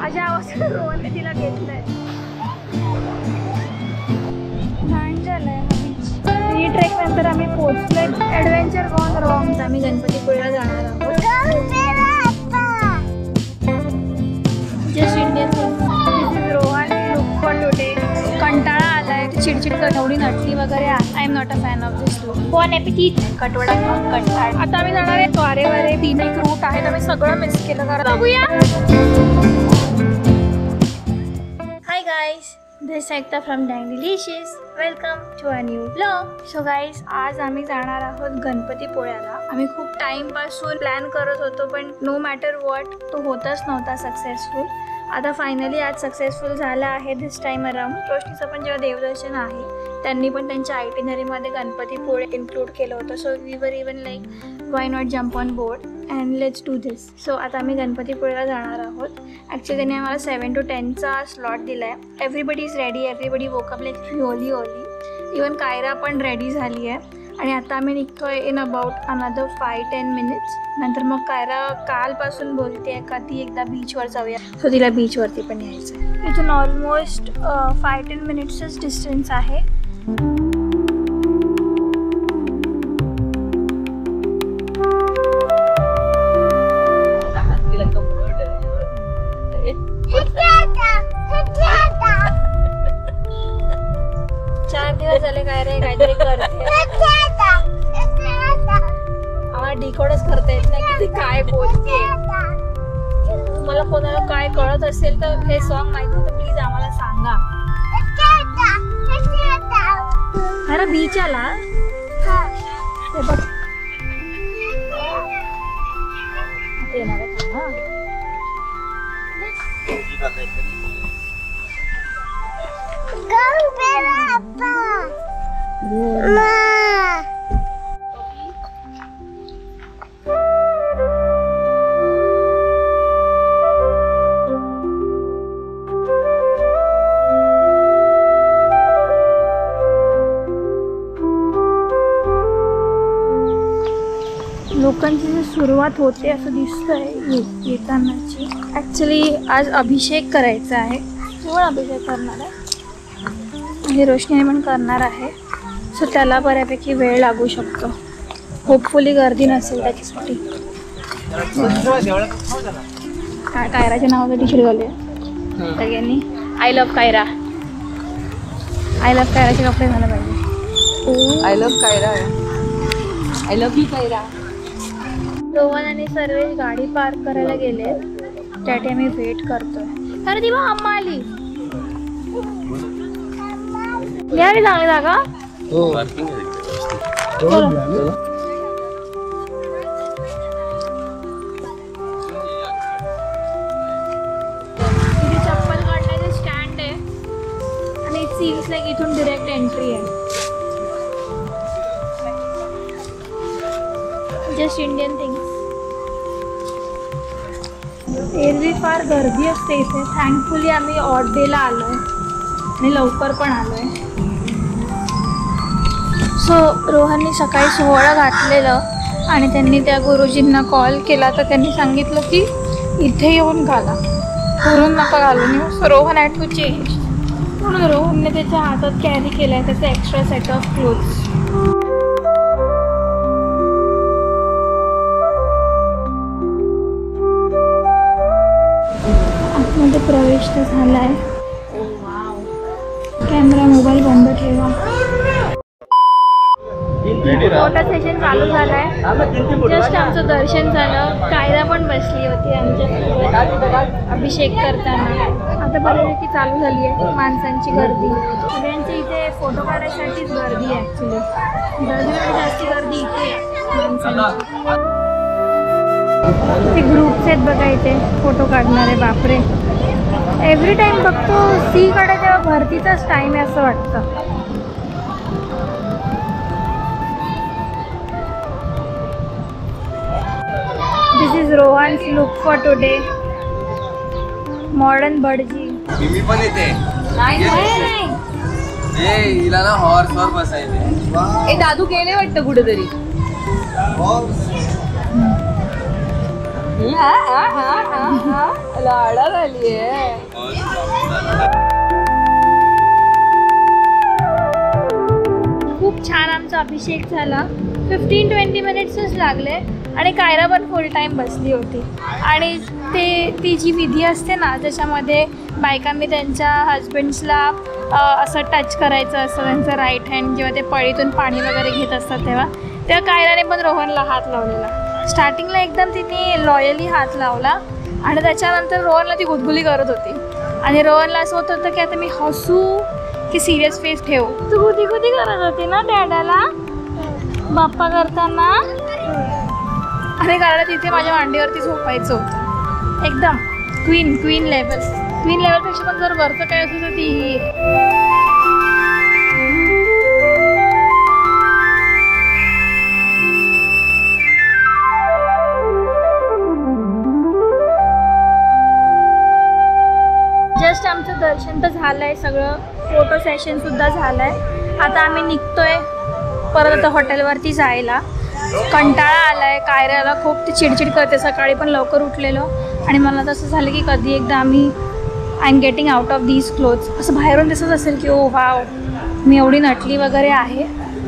माझ्या आवाजात रोहनने तिला घेतलंय. ही ट्रेक नंतर आम्ही पोहोचलोय ॲडव्हेंचर गॉन रॉंग. आम्ही गणपतीपुळेला जाणार आहोत. Just Indian this is Rohan look for today. कंटाळा आलाय, चिडचिड एवढी नटली वगैरे. I am not a fan of this look. Bon appetit. Katvada खाऊन कंटाळ. आता आम्ही जाणार आहे वारे 3 एक रूट आहेत. आम्ही सगळं मिस केलं. कारण बघूया. Hi guys, this Ekta from dang delicious. Welcome to a new blog. So guys, आज आम्ही जाणार आहोत गणपतीपुळ्याला. आम्ही खूप टाईमपासून प्लॅन करत होतो, पण नो मॅटर वॉट तो होतच नव्हता सक्सेसफुल. आता फायनली आज सक्सेसफुल झाला आहे दिस टाईम अराउंड. रोशनीचं पण जेव्हा देवदर्शन आहे त्यांनी पण त्यांच्या आयटिनरीमध्ये गणपतीपुळे इन्क्लूड केलं होतं. So we were even like why not jump on board and let's do this. So आता आम्ही गणपतीपुळेला जाणार आहोत. ॲक्च्युली त्यांनी आम्हाला 7 to 10चा स्लॉट दिला आहे. Everybody is ready. Everybody woke up like रिओली ओली. इवन कायरा पण रेडी झाली आहे. आणि आता आम्ही निघतोय इन अबाउट अनदर 5-10 मिनिट्स. नंतर मग कायरा कालपासून बोलते आहे का ती एकदा बीचवर जाऊया. सो तिला बीचवरती पण यायचं आहे. इथून ऑलमोस्ट 5-10 मिनिट्सच डिस्टन्स आहे. झाले काय रे, काहीतरी करते. आम्हाला डिकोडच करता येत नाही की ती काय बोलते. तुम्हाला कोणाला काय कळत असेल तर हे सॉन्ग माहिती तर प्लीज आम्हाला सांगा. अरे बीच आला ते बघ. येणार आहे लोकांची जी सुरुवात होते असं दिसतंय येतानाची. ॲक्च्युली आज अभिषेक करायचा आहे. केवळ अभिषेक करणार आहे. हे रोशनी पण करणार आहे. सो त्याला बऱ्यापैकी वेळ लागू शकतो. होपफुली गर्दी नसेल त्याच्यासाठी. काय कायराच्या नावाचं टी शर्ट घालूया सगळ्यांनी. I love Kyra. I love कायराचे कपडे घाला पाहिजे. I love Kyra. I love you Kyra. Rohan आणि सर्वेश गाडी पार्क करायला गेले. त्यासाठी आम्ही वेट करतोय. अरे ती बघ अम्मा आली. मिळाली चांगली जागा. इथे चप्पल काढण्याचे स्टँड आहे आणि इट सीम्स लाईक इथून डिरेक्ट एंट्री आहे. Just Indian things. एरवी फार गर्दी असते इथे. थँकफुली आम्ही ऑड डेला आलोय आणि लवकर पण आलोय. सो रोहननी सकाळी सोहळा घातलेलं आणि त्यांनी त्या गुरुजींना कॉल केला तर त्यांनी सांगितलं की इथे येऊन घाला, घरून नका घालून येऊ. So Rohan had to change. म्हणून रोहनने त्याच्या हातात कॅरी केलं आहे त्याचा एक्स्ट्रा सेट ऑफ क्लोथ्स. आतमध्ये प्रवेश तर झाला आहे. कॅमेरा मोबाईल बंद ठेवा. फोटो सेशन चालू झालाय. जस्ट आमचं दर्शन झालं. कायरा पण बसली होती आमच्या अभिषेक करताना. आता बऱ्यापैकी चालू झाली आहे माणसांची गर्दी. सगळ्यांची इथे फोटो काढण्यासाठीच गर्दी आहे. ॲक्च्युली गर्दीमध्ये जास्त गर्दी इथे माणसांची. ते ग्रुप्स आहेत बघा इथे फोटो काढणारे. बापरे, एव्हरी टाइम बघतो सीकडे तेव्हा भरतीचाच टाईम आहे असं वाटतं. This is Rohan's look for today. Modern भटजी. मी पण येते. नाही हिला ना हॉर्सवर बसायचे. ए दादू गेले वाटतं कुठेतरी. लाडा झाली आहे. आमचा अभिषेक झाला. 15-20 मिनिट्सच लागले आणि कायरा पण फुल टाईम बसली होती. आणि ती जी विधी असते ना त्याच्यामध्ये बायकांनी त्यांच्या हजबंड्सला असं टच करायचं असतं, त्यांचं राईट हँड जेव्हा ते पळीतून पाणी वगैरे घेत असतात तेव्हा कायराने पण रोहनला हात लावलेला. स्टार्टिंगला एकदम तिने लॉयली हात लावला आणि त्याच्यानंतर रोहनला ती गुदगुली करत होती आणि रोहनला असं होत होतं की आता मी हसू की सिरियस फेस ठेवू. तू गुदी करत होती ना डॅडाला बाप्पा करताना. आणि कारण तिथे माझ्या मांडीवरती झोपायचं होतं एकदम क्वीन लेवलपेक्षा पण जर वरचं काय असेल तर ती जस्ट आमचं दर्शन तर झालंय, सगळं फोटो सेशन सुद्धा झालंय. आता आम्ही निघतोय परत आता हॉटेलवरती जायला. कंटाळा आलाय, कायऱ्याला खूप ती चिडचिड करते. सकाळी पण लवकर उठलेलो आणि मला तसं झालं की कधी एकदा I am getting out of these clothes. असं बाहेरून दिसत असेल की ओ वाव मी एवढी नटली वगैरे आहे,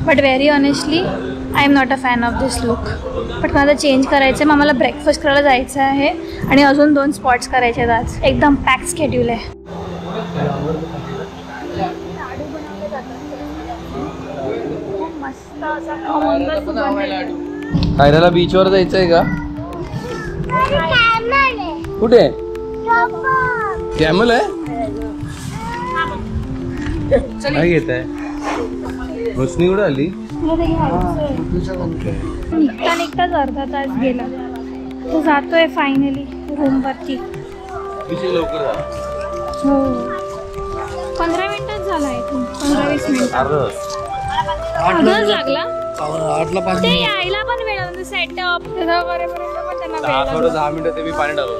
but very honestly I am not a fan of this look. But मला चेंज करायचं आहे. मग मला ब्रेकफास्ट करायला जायचं आहे आणि अजून 2 स्पॉट्स करायचे आहेत. आज एकदम पॅक स्केड्यूल आहे. मस्त असा कायराला बीचवर जायचंय का? कुठे कॅमल आहे? काय घेत आहे? रोशनी कुठे आली? निघताच अर्धा तास गेला. तो जातोय फायनली रूमवरती. लवकर जा. हो 15 मिनिटच झाला आहे. 15-20 मिनिट लागला. ते यायला पण वेळ म्हणजे सेटअप करेपर्यंत पण त्यांना 10 मिनिटं ते मी पाणी टाकलं.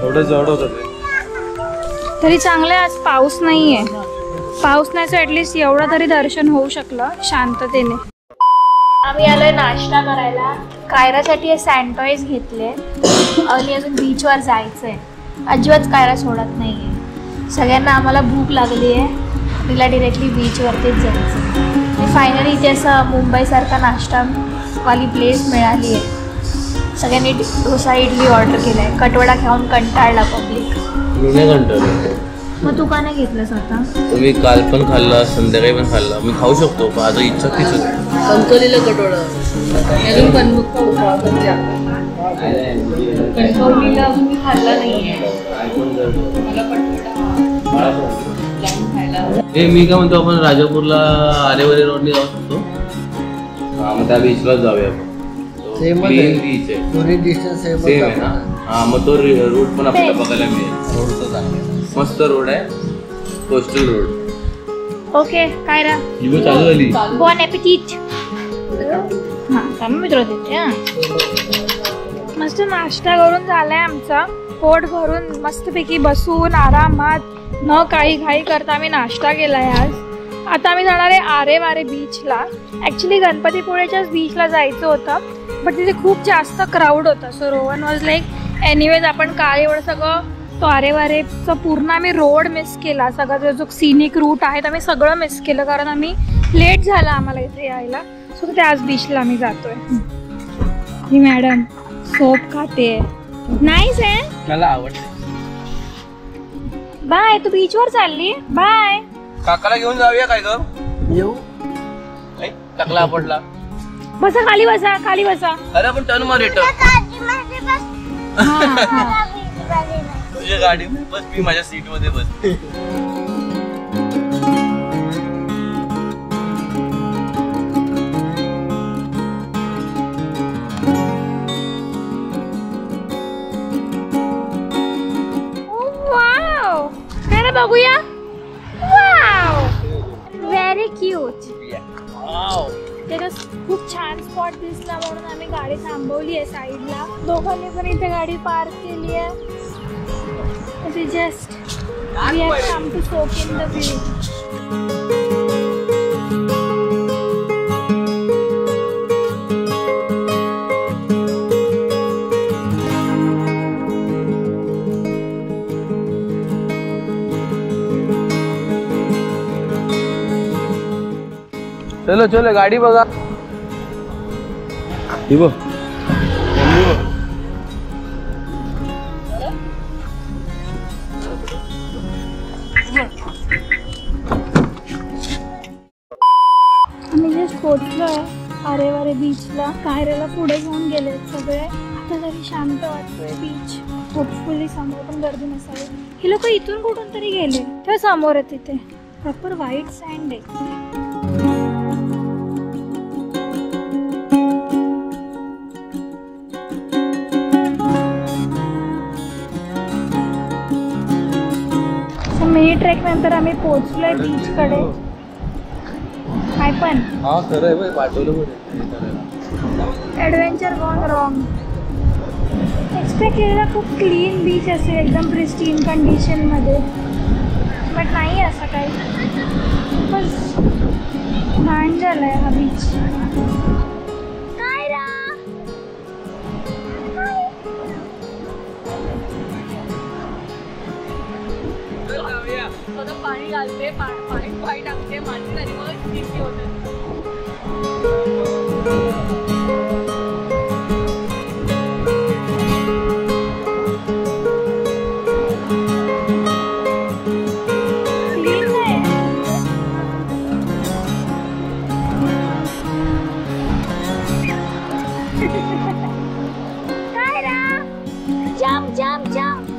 एवढं जड होतं ते. तरी चांगलं आज पाऊस नाहीये. पाऊस नाही तर ॲटलिस्ट एवढं तरी दर्शन होऊ शकलं शांततेने. आम्ही आलोय नाश्ता करायला. कायरासाठी हे सँडविच घेतले आणि अजून बीचवर जायचं आहे. अजिबात कायरा सोडत नाही आहे. सगळ्यांना आम्हाला भूक लागली आहे. तिला डिरेक्टली बीचवरतीच जायचं. फायनली इथे असं मुंबईसारखा नाश्तावाली प्लेस मिळाली आहे. सगळ्यांनी डोसा इडली ऑर्डर केला आहे. कटवडा खाऊन कंटाळला पब्लिक. मग तू का नाही घेतलंस आता? तुम्ही काल पण खाल्ला, संध्याकाळी पण खाल्ला. मी खाऊ शकतो पण आता इच्छा तीच होती. कणकवलीला कटोळा अजून कणकवलीला अजून मी खाल्ला नाहीये. मी काय म्हणतो आपण राजापूरला आरेवारी रोडने जाऊ शकतो. हा मग त्या बीचलाच जाऊया आपण. बीच आहे सेम आहे ना. हा मग तो रूट पण आपल्याला बघायला मिळेल. रोड तर चांगला आहे, मस्त रोड आहे, कोस्टल रोड. ओके कायरा चालू झाली. बॉन ॲपेटिट. हां थांब मी तुला देते. मस्त नाश्ता करून झालाय आमचा. पोट भरून मस्तपैकी बसून आरामात न काही घाई करता आम्ही नाश्ता केला आहे आज. आता आम्ही जाणार आहे आरेवारे बीचला. ॲक्च्युली गणपतीपुळेच्याच बीचला जायचं होतं बट तिथे खूप जास्त क्राऊड होता. So Rohan was like anyways आपण काय एवढं सगळं तो आरेवारेचा पूर्ण आम्ही रोड मिस केला. सगळा जो सिनिक रूट आहे आम्ही सगळं मिस केलं कारण आम्ही लेट झाला आम्हाला इथे यायला. सो ते आज बीचला आम्ही जातोय. ही मॅडम सोप खाते. नाईस आहे. मला आवडते. बाय. तू बीचवर चालली. बाय. काकाला घेऊन जाऊया काय ग? येऊ. टाकला आपडला. बसा खाली बसा खाली बसा. अरे आपण टर्न मार येतो. तुझ्या गाडी बस, मी माझ्या सीट मध्ये बस. वाव काय बघूया. Wow very cute. त्याला खूप छान स्पॉट दिसला म्हणून आम्ही गाडी थांबवली आहे साईडला. दोघांनी पण इथे गाडी पार्क केली आहे. Just we have come to soak in the view. चलो चलो गाडी बघा. ही बघ. आम्ही जस्ट पोहोचलोय आरेवारे बीचला. कायरेला पुढे घेऊन गेले सगळे. आता तरी शांत वाटतोय बीच. होपफुली समोर पण गर्दी नसावी. हे लोक इथून कुठून तरी गेले. ते समोर आहे तिथे प्रॉपर व्हाईट सँड आहे. मिनी ट्रेक नंतर आम्ही पोहोचलोय बीच कडे. काय पण हा खरं आहे पाठवलं ॲडव्हेंचर गॉन रॉंग. एक्सपेक्ट केलेला खूप क्लीन बीच असेल एकदम प्रिस्टीन कंडिशनमध्ये, बट नाही असं काही. बस घाण झालं आहे हा बीच. काय रा पाणी घालते, पाणी टाकते, माती आणि मग किती होते. काय रा जम्प जम्प जम्प.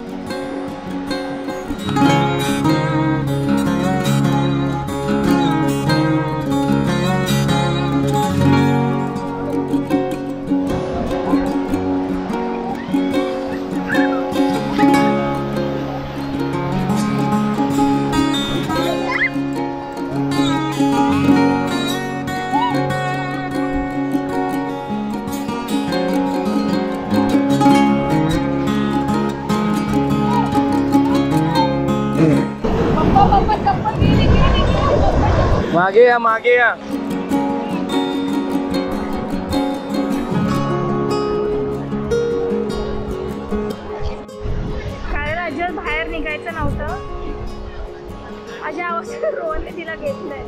मागे या मागे या. कारण अजिबात बाहेर निघायचं नव्हतं. माझ्या अवस्थेत रोहनने तिला घेतलंय.